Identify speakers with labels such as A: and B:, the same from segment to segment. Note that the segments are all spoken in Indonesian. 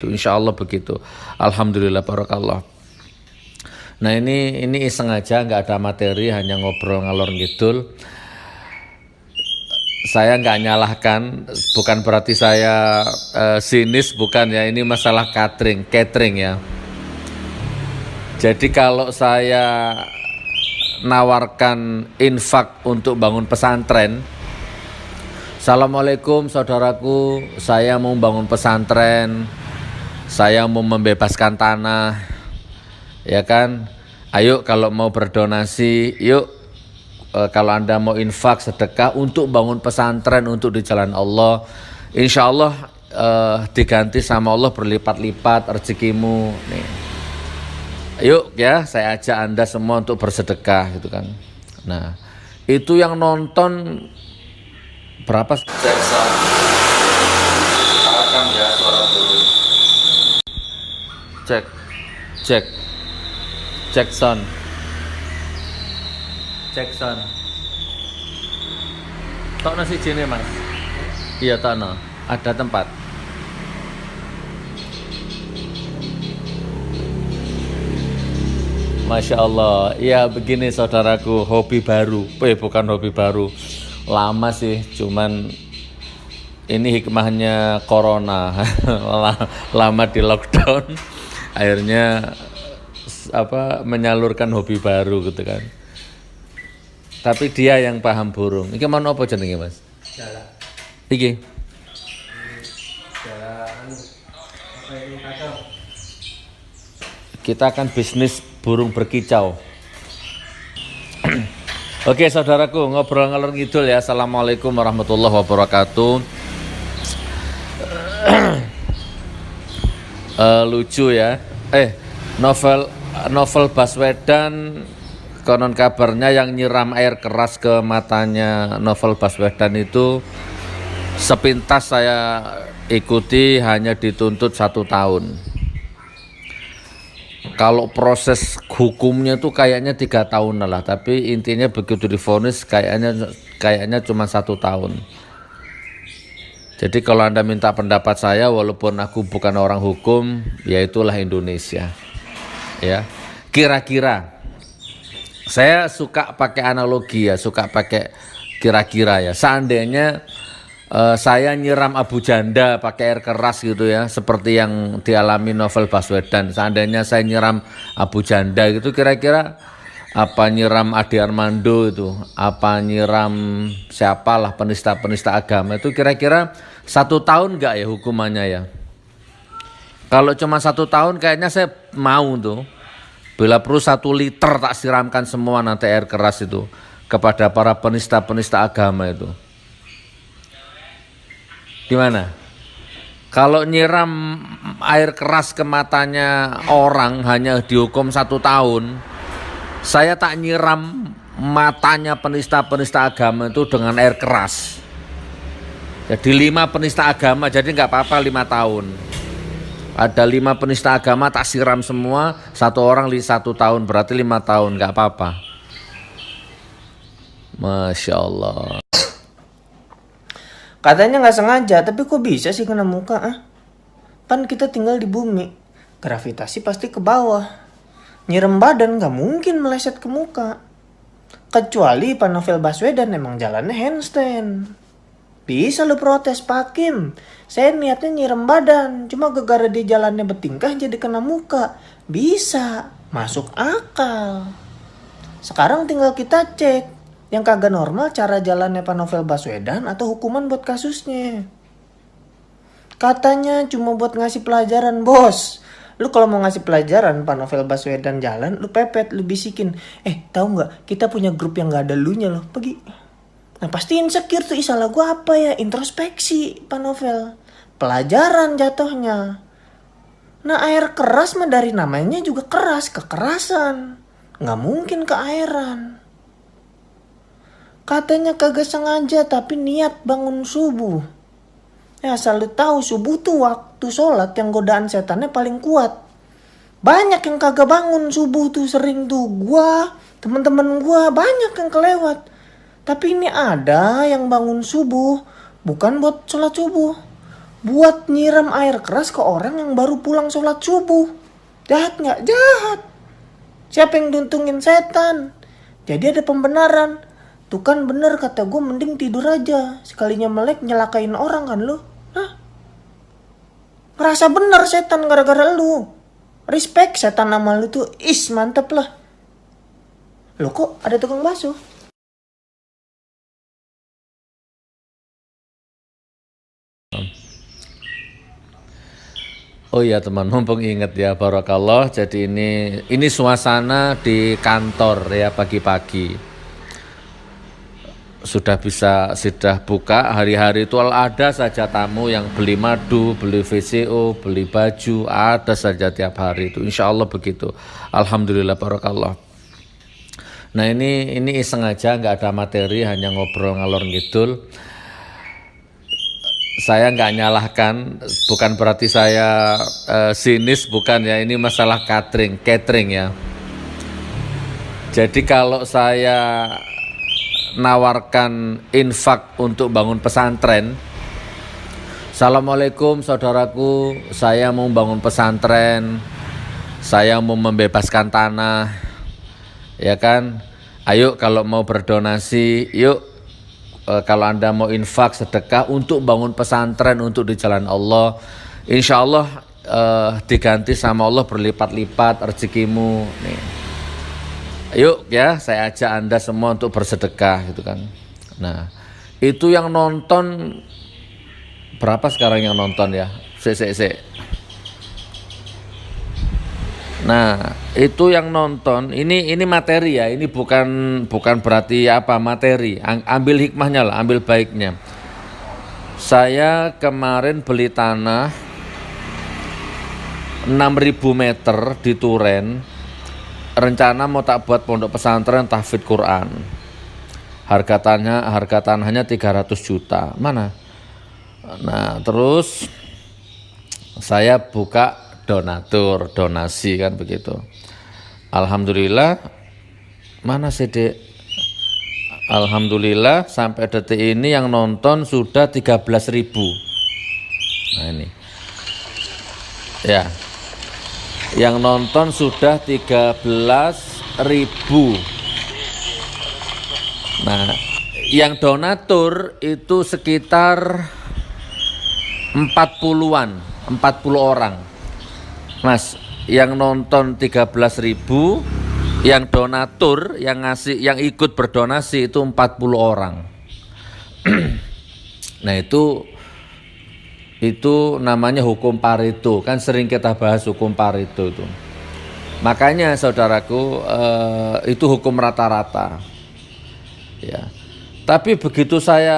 A: begitu. Insya Allah begitu. Alhamdulillah, barakallah. Nah ini iseng aja, nggak ada materi, hanya ngobrol ngalor ngidul. Saya nggak nyalahkan, bukan berarti saya sinis, bukan ya. Ini masalah catering ya. Jadi kalau saya nawarkan infak untuk bangun pesantren, Assalamualaikum saudaraku, saya mau bangun pesantren, saya mau membebaskan tanah, ya kan? Ayo kalau mau berdonasi, yuk kalau Anda mau infak sedekah untuk bangun pesantren untuk di jalan Allah, insya Allah diganti sama Allah berlipat-lipat rezekimu. Nih, yuk ya, saya ajak Anda semua untuk bersedekah gitu kan. Nah itu yang nonton berapa? Rekam ya suara dulu. Cek sound. Tok nasi jene mas. Iya tono. Ada tempat. Masya Allah. Ya begini saudaraku, hobi baru. Bukan hobi baru. Lama sih, cuman ini hikmahnya corona. Lama di lockdown, akhirnya menyalurkan hobi baru gitu kan. Tapi dia yang paham burung. Iki mau apa jenenge mas? Jala. Iki. Kita akan bisnis burung berkicau. Oke saudaraku, ngobrol ngalor ngidul ya. Assalamualaikum warahmatullahi wabarakatuh. Lucu ya. Novel Baswedan, konon kabarnya yang nyiram air keras ke matanya Novel Baswedan itu sepintas saya ikuti hanya dituntut 1 tahun. Kalau proses hukumnya tuh kayaknya 3 tahun lah, tapi intinya begitu divonis kayaknya cuma 1 tahun. Jadi kalau Anda minta pendapat saya, walaupun aku bukan orang hukum, ya itulah Indonesia. Ya, kira-kira saya suka pakai analogi ya, suka pakai kira-kira ya. Seandainya saya nyiram Abu Janda pakai air keras gitu ya, seperti yang dialami Novel Baswedan. Seandainya saya nyiram Abu Janda gitu, kira-kira apa nyiram Ade Armando itu, apa nyiram siapalah penista-penista agama itu, kira-kira 1 tahun enggak ya hukumannya ya? Kalau cuma 1 tahun kayaknya saya mau tuh. Bila perlu 1 liter tak siramkan semua nanti air keras itu kepada para penista-penista agama itu. Gimana? Kalau nyiram air keras ke matanya orang hanya dihukum 1 tahun, saya tak nyiram matanya penista-penista agama itu dengan air keras. Jadi 5 penista agama, jadi nggak apa-apa 5 tahun. Ada 5 penista agama tak siram semua, 1 orang 1 tahun, berarti 5 tahun, nggak apa-apa. Masya Allah.
B: Katanya nggak sengaja, tapi kok bisa sih kena muka? Kan kita tinggal di bumi, gravitasi pasti ke bawah. Nyirem badan nggak mungkin meleset ke muka. Kecuali Pak Novel Baswedan emang jalannya handstand. Bisa lu protes Pak Hakim. Saya niatnya nyirem badan, cuma gara-gara dia jalannya bertingkah jadi kena muka. Bisa, masuk akal. Sekarang tinggal kita cek. Yang kagak normal cara jalannya Pak Novel Baswedan atau hukuman buat kasusnya. Katanya cuma buat ngasih pelajaran bos. Lu kalau mau ngasih pelajaran Pak Novel Baswedan jalan, lu pepet, lu bisikin. Tahu nggak? Kita punya grup yang nggak ada lunya loh. Pergi. Nah pasti insecure tuh, salah gua apa ya? Introspeksi Pak Novel. Pelajaran jatuhnya. Nah air keras mah dari namanya juga keras, kekerasan. Nggak mungkin keairan. Katanya kagak sengaja tapi niat bangun subuh. Ya asal lu tahu subuh tuh waktu sholat yang godaan setannya paling kuat. Banyak yang kagak bangun subuh tuh, sering tuh gua, teman-teman gua banyak yang kelewat. Tapi ini ada yang bangun subuh bukan buat sholat subuh, buat nyiram air keras ke orang yang baru pulang sholat subuh. Jahat nggak? Jahat. Siapa yang diuntungin? Setan. Jadi ada pembenaran. Tuh kan bener kata gue, mending tidur aja. Sekalinya melek nyelakain orang kan lu. Hah? Ngerasa bener setan gara-gara lu. Respect setan nama lu tuh. Mantep lah. Loh kok ada tukang bakso?
A: Oh iya teman, mumpung inget ya, barakallah. Jadi ini suasana di kantor ya, pagi-pagi. Sudah buka, hari-hari itu ada saja tamu yang beli madu, beli VCO, beli baju, ada saja tiap hari itu. Insya Allah begitu. Alhamdulillah, barakallah. Nah ini iseng aja, nggak ada materi, hanya ngobrol ngalor ngidul. Saya nggak nyalahkan, bukan berarti saya sinis, bukan ya. Ini masalah catering ya. Jadi kalau saya nawarkan infak untuk bangun pesantren, Assalamualaikum saudaraku, saya mau bangun pesantren, saya mau membebaskan tanah, ya kan? Ayo kalau mau berdonasi, yuk. Kalau Anda mau infak sedekah untuk bangun pesantren untuk di jalan Allah, insya Allah diganti sama Allah berlipat-lipat rezekimu. Nih. Yuk ya, saya ajak Anda semua untuk bersedekah gitu kan. Nah, itu yang nonton berapa sekarang yang nonton ya? Nah, itu yang nonton, ini materi ya, ini bukan berarti apa materi, ambil hikmahnya lah, ambil baiknya. Saya kemarin beli tanah 6.000 meter di Turen, rencana mau tak buat pondok pesantren tahfidz Quran. Harga tanahnya 300 juta. Mana? Nah, terus saya buka donasi kan begitu. Alhamdulillah, mana sih Dek? Alhamdulillah sampai detik ini yang nonton sudah 13.000. Nah ini. Ya. Yang nonton sudah 13.000. Nah, yang donatur itu sekitar 40 orang. Mas, yang nonton 13.000, yang donatur, yang ikut berdonasi itu 40 orang. Nah, itu namanya hukum Pareto, kan sering kita bahas hukum Pareto itu. Makanya saudaraku, itu hukum rata-rata. Ya. Tapi begitu saya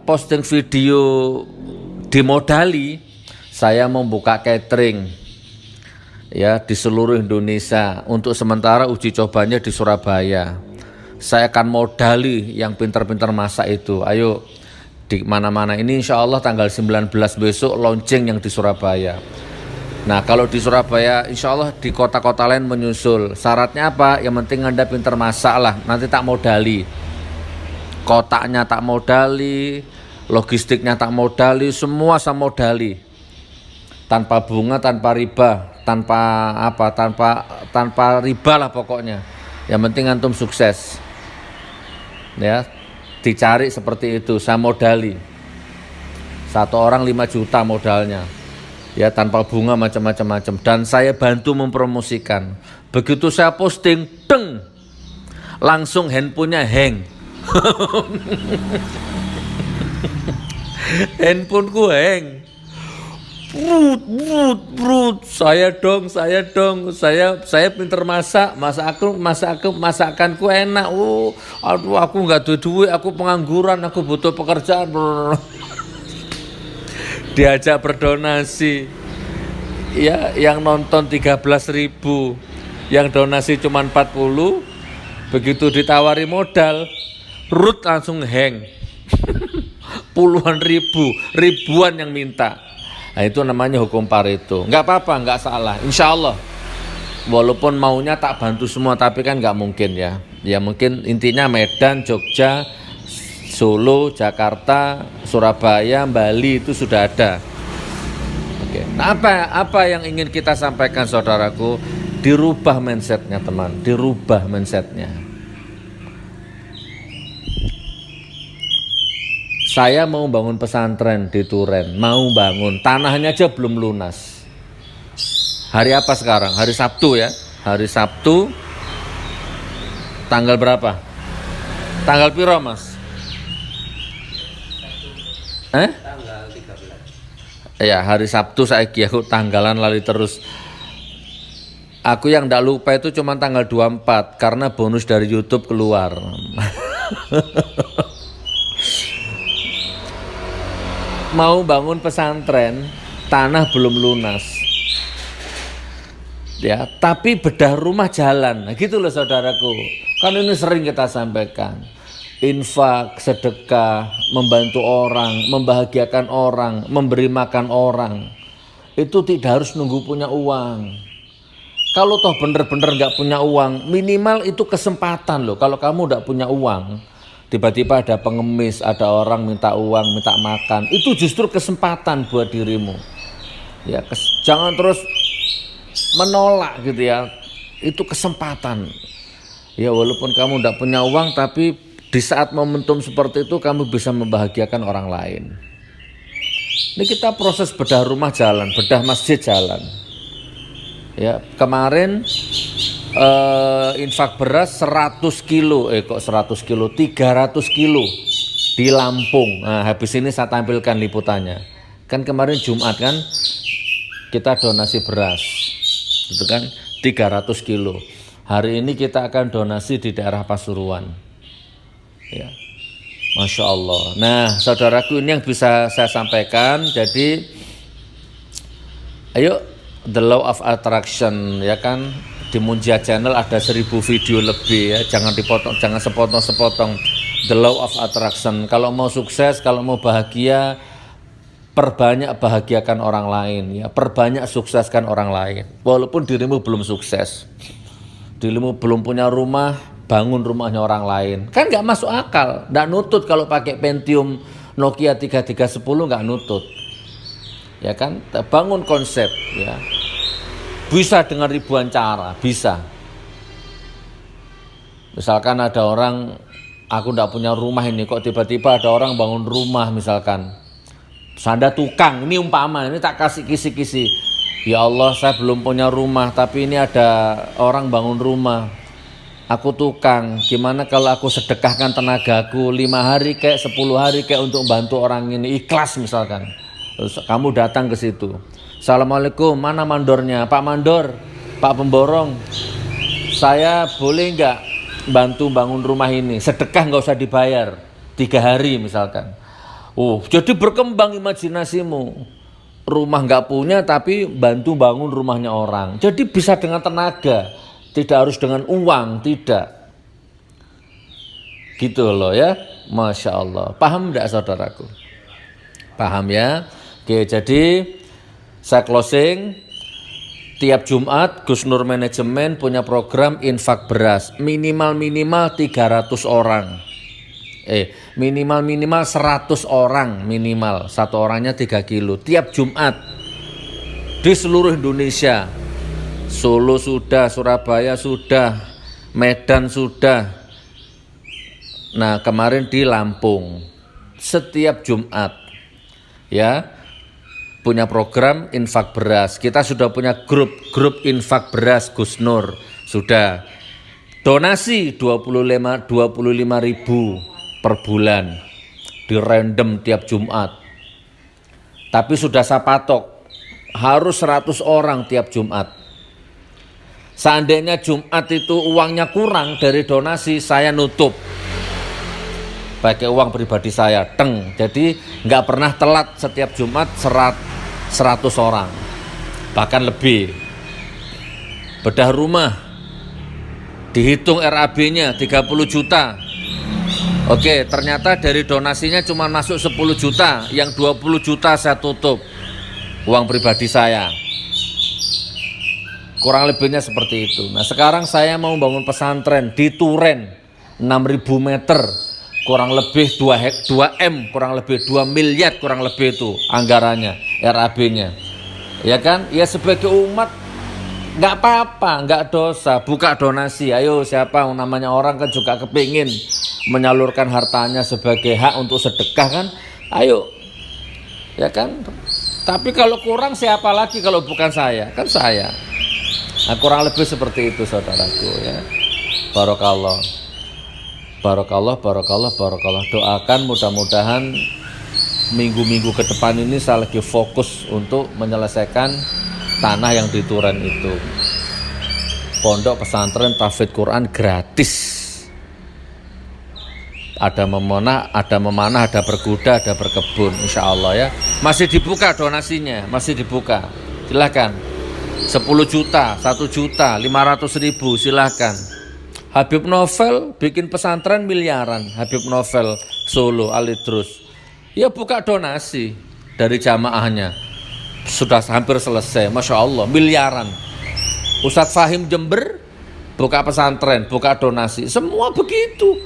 A: posting video dimodali, saya membuka catering ya di seluruh Indonesia. Untuk sementara uji cobanya di Surabaya. Saya akan modali yang pintar-pintar masak itu. Ayo di mana-mana ini, insya Allah tanggal 19 besok launching yang di Surabaya. Nah kalau di Surabaya insya Allah di kota-kota lain menyusul. Syaratnya apa? Yang penting Anda pintar masak lah. Nanti tak modali, kotaknya tak modali, logistiknya tak modali, semua saya modali. Tanpa bunga, tanpa riba, tanpa riba lah pokoknya. Yang penting antum sukses. Ya, dicari seperti itu, saya modali. 1 orang 5 juta modalnya. Ya, tanpa bunga macam-macam. Dan saya bantu mempromosikan. Begitu saya posting, deng, langsung handphonenya hang. Handphoneku hang. Brut. Saya dong. Saya pinter masakanku enak. Aduh, aku nggak ada duit, aku pengangguran, aku butuh pekerjaan. Diajak berdonasi. Ya, yang nonton 13.000, yang donasi cuma 40. Begitu ditawari modal, langsung hang. Puluhan ribuan yang minta. Nah itu namanya hukum Pareto. Nggak apa-apa, nggak salah. Insya Allah. Walaupun maunya tak bantu semua, tapi kan nggak mungkin ya. Ya mungkin intinya Medan, Jogja, Solo, Jakarta, Surabaya, Bali itu sudah ada. Oke. Nah, apa yang ingin kita sampaikan saudaraku? Dirubah mindsetnya teman, dirubah mindsetnya. Saya mau bangun pesantren di Turen, mau bangun, tanahnya aja belum lunas. Hari apa sekarang? Hari Sabtu ya, hari Sabtu. Tanggal berapa? Tanggal piro mas? Tanggal 13. Ya hari Sabtu saiki aku tanggalan lali terus. Aku yang ndak lupa itu cuma tanggal 24 karena bonus dari YouTube keluar. Mau bangun pesantren, tanah belum lunas. Ya, tapi bedah rumah jalan. Nah, gitu loh saudaraku. Kan ini sering kita sampaikan. Infak, sedekah, membantu orang, membahagiakan orang, memberi makan orang. Itu tidak harus nunggu punya uang. Kalau toh bener-bener gak punya uang, minimal itu kesempatan loh. Kalau kamu gak punya uang, tiba-tiba ada pengemis, ada orang minta uang, minta makan. Itu justru kesempatan buat dirimu. Ya, jangan terus menolak gitu ya. Itu kesempatan. Ya walaupun kamu gak punya uang, tapi di saat momentum seperti itu kamu bisa membahagiakan orang lain. Ini kita proses bedah rumah jalan, bedah masjid jalan. Ya, kemarin infak beras 100 kilo, 300 kilo di Lampung. Nah, habis ini saya tampilkan liputannya. Kan kemarin Jumat kan kita donasi beras, itu kan 300 kilo. Hari ini kita akan donasi di daerah Pasuruan. Ya, Masya Allah. Nah, saudaraku ini yang bisa saya sampaikan. Jadi, ayo The Law of Attraction ya kan, di Munjia Channel ada 1000 video lebih ya, jangan dipotong, jangan sepotong-sepotong. The Law of Attraction. Kalau mau sukses, kalau mau bahagia, perbanyak bahagiakan orang lain ya, perbanyak sukseskan orang lain. Walaupun dirimu belum sukses, dirimu belum punya rumah, bangun rumahnya orang lain. Kan nggak masuk akal, nggak nutut kalau pakai Pentium Nokia 3310 nggak nutut. Ya kan, bangun konsep ya. Bisa dengan ribuan cara, bisa. Misalkan ada orang, aku nggak punya rumah ini, kok tiba-tiba ada orang bangun rumah misalkan. Anda tukang, ini umpama, ini tak kasih kisi-kisi. Ya Allah, saya belum punya rumah, tapi ini ada orang bangun rumah. Aku tukang, gimana kalau aku sedekahkan tenagaku 5 hari kayak 10 hari kayak untuk bantu orang ini, ikhlas misalkan. Terus kamu datang ke situ. Assalamualaikum, mana mandornya? Pak Mandor, Pak Pemborong, saya boleh nggak bantu bangun rumah ini? Sedekah nggak usah dibayar, 3 hari misalkan. Jadi berkembang imajinasimu. Rumah nggak punya tapi bantu bangun rumahnya orang. Jadi bisa dengan tenaga. Tidak harus dengan uang, tidak. Gitu loh ya, Masya Allah. Paham tidak saudaraku? Paham ya? Oke, jadi saya closing. Tiap Jumat Gus Nur Manajemen punya program infak beras. Minimal 300 orang. Minimal 100 orang minimal. Satu orangnya 3 kilo. Tiap Jumat di seluruh Indonesia. Solo sudah, Surabaya sudah, Medan sudah. Nah, kemarin di Lampung setiap Jumat ya punya program infak beras. Kita sudah punya grup infak beras Gus Nur. Sudah. Donasi 25.000 per bulan. Di random tiap Jumat. Tapi sudah saya patok harus 100 orang tiap Jumat. Seandainya Jumat itu uangnya kurang dari donasi, saya nutup pakai uang pribadi saya, Jadi nggak pernah telat setiap Jumat 100 orang, bahkan lebih. Bedah rumah, dihitung RAB-nya 30 juta. Oke, ternyata dari donasinya cuma masuk 10 juta, yang 20 juta saya tutup uang pribadi saya. Kurang lebihnya seperti itu. Nah, sekarang saya mau bangun pesantren di Turen 6.000 meter, kurang lebih 2 M, kurang lebih 2 miliar kurang lebih itu anggarannya, RAB-nya. Ya kan? Ya sebagai umat nggak apa-apa, nggak dosa, buka donasi. Ayo siapa namanya orang kan juga kepingin menyalurkan hartanya sebagai hak untuk sedekah kan? Ayo, ya kan? Tapi kalau kurang siapa lagi kalau bukan saya? Kan saya. Nah, kurang lebih seperti itu saudaraku ya. Barakallah. Barakallah, barakallah, barakallah. Doakan mudah-mudahan minggu-minggu ke depan ini saya lagi fokus untuk menyelesaikan tanah yang di Turen itu. Pondok pesantren tahfidz Quran gratis. Ada memanah, ada berkuda, ada berkebun, insya Allah ya. Masih dibuka donasinya, masih dibuka. Silahkan. 10 juta, 1 juta, 500.000, silahkan. Habib Novel bikin pesantren miliaran. Habib Novel Solo, Alidrus. Ya buka donasi dari jamaahnya. Sudah hampir selesai, Masya Allah, miliaran. Ustadz Fahim Jember buka pesantren, buka donasi. Semua begitu.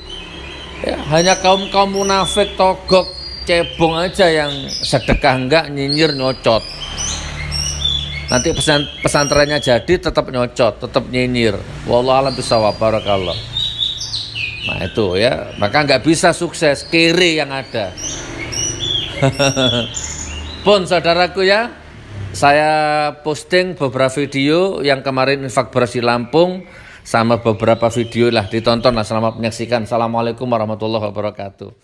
A: Ya, hanya kaum munafik, togok, cebong aja yang sedekah enggak, nyinyir, nyocot. Nanti pesantrennya jadi tetap nyocot, tetap nyinyir. Wallahu a'lam bishawab, barakallah. Nah itu ya, maka nggak bisa sukses, kere yang ada. Pun saudaraku ya, saya posting beberapa video yang kemarin infak beras di Lampung, sama beberapa video lah, ditonton lah, selamat menyaksikan. Assalamualaikum warahmatullahi wabarakatuh.